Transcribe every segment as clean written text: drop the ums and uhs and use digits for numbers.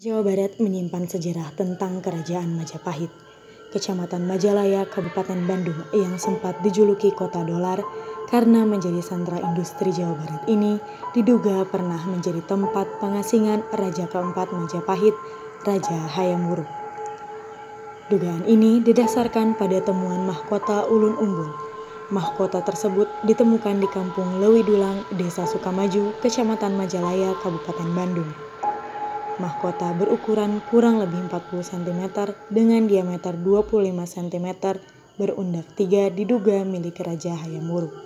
Jawa Barat menyimpan sejarah tentang Kerajaan Majapahit. Kecamatan Majalaya, Kabupaten Bandung yang sempat dijuluki Kota Dolar karena menjadi sentra industri Jawa Barat ini diduga pernah menjadi tempat pengasingan Raja keempat Majapahit, Raja Hayam Wuruk. Dugaan ini didasarkan pada temuan mahkota ulun umbul. Mahkota tersebut ditemukan di Kampung Lewidulang, Desa Sukamaju, Kecamatan Majalaya, Kabupaten Bandung. Mahkota berukuran kurang lebih 40 cm dengan diameter 25 cm, berundak 3, diduga milik Raja Hayam Wuruk.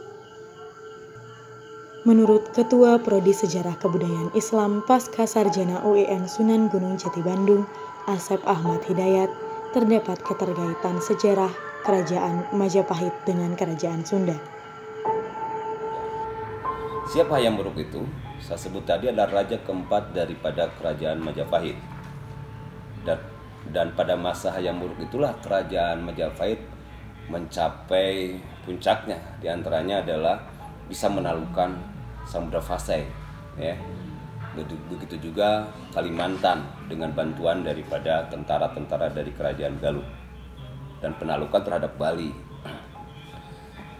Menurut Ketua Prodi Sejarah Kebudayaan Islam Pasca Sarjana UIN Sunan Gunung Jati Bandung, Asep Ahmad Hidayat, terdapat keterkaitan sejarah Kerajaan Majapahit dengan Kerajaan Sunda. Siapa Hayam Wuruk itu? Saya sebut tadi adalah raja keempat daripada Kerajaan Majapahit. Dan pada masa Hayam Wuruk itulah Kerajaan Majapahit mencapai puncaknya. Di antaranya adalah bisa menaklukkan Samudra Pasai, ya. Begitu juga Kalimantan dengan bantuan daripada tentara-tentara dari Kerajaan Galuh dan penaklukan terhadap Bali.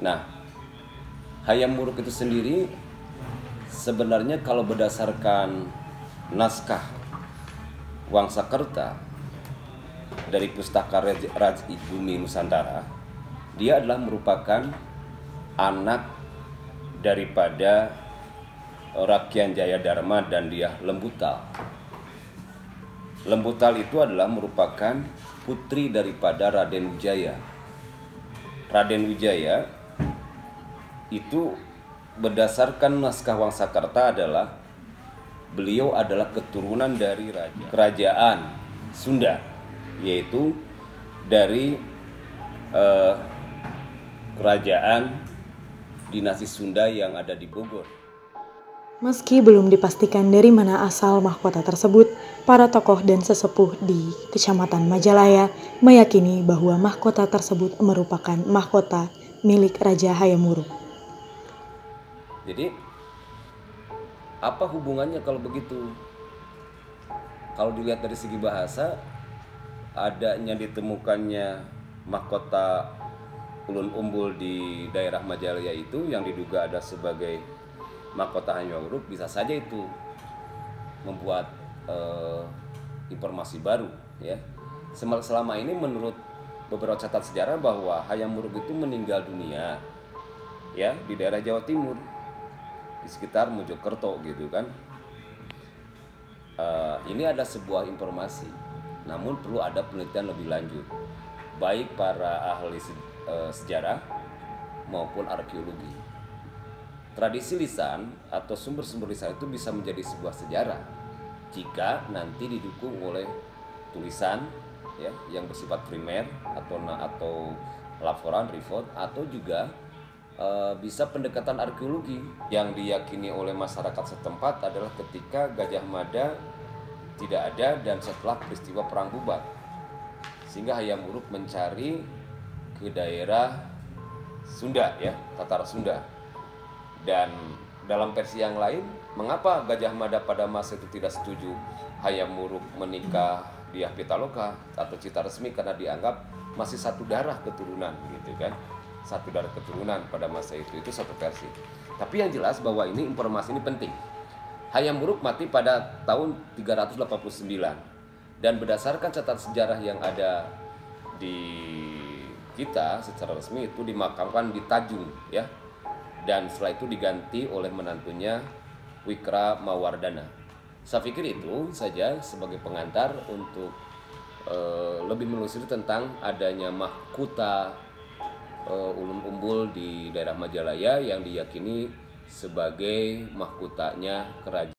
Nah, Hayam Wuruk itu sendiri sebenarnya kalau berdasarkan naskah Wangsakerta dari Pustaka Raji Bumi Nusantara, dia adalah merupakan anak daripada Rakyan Jaya Dharma dan dia Lembutal. Lembutal itu adalah merupakan putri daripada Raden Wijaya. Raden Wijaya itu berdasarkan naskah Wangsakerta adalah beliau adalah keturunan dari kerajaan Sunda, yaitu dari kerajaan dinasti Sunda yang ada di Bogor. Meski belum dipastikan dari mana asal mahkota tersebut, para tokoh dan sesepuh di Kecamatan Majalaya meyakini bahwa mahkota tersebut merupakan mahkota milik Raja Hayam Wuruk. Jadi, apa hubungannya kalau begitu? Kalau dilihat dari segi bahasa, adanya ditemukannya mahkota ulun umbul di daerah Majalaya itu yang diduga ada sebagai mahkota Hayam Wuruk, bisa saja itu membuat informasi baru, ya. Selama ini menurut beberapa catatan sejarah bahwa Hayam Wuruk itu meninggal dunia, ya, di daerah Jawa Timur, di sekitar Mojokerto gitu kan. Ini ada sebuah informasi, namun perlu ada penelitian lebih lanjut, baik para ahli sejarah maupun arkeologi. Tradisi lisan atau sumber-sumber lisan itu bisa menjadi sebuah sejarah jika nanti didukung oleh tulisan, ya, yang bersifat primer atau laporan report, atau juga bisa pendekatan arkeologi yang diyakini oleh masyarakat setempat adalah ketika Gajah Mada tidak ada dan setelah peristiwa Perang Bubat, sehingga Hayam Wuruk mencari ke daerah Sunda, ya, Tatar Sunda. Dan dalam versi yang lain, mengapa Gajah Mada pada masa itu tidak setuju Hayam Wuruk menikah di Pitaloka atau Cita Resmi, karena dianggap masih satu darah keturunan gitu kan. Satu darah keturunan pada masa itu satu versi. Tapi yang jelas bahwa ini informasi ini penting. Hayam Wuruk mati pada tahun 389 dan berdasarkan catatan sejarah yang ada di kita secara resmi itu dimakamkan di Tajung, ya. Dan setelah itu diganti oleh menantunya Wikramawardhana. Saya pikir itu saja sebagai pengantar untuk lebih menelusuri tentang adanya mahkota ulun umbul di daerah Majalaya yang diyakini sebagai mahkotanya kerajaan.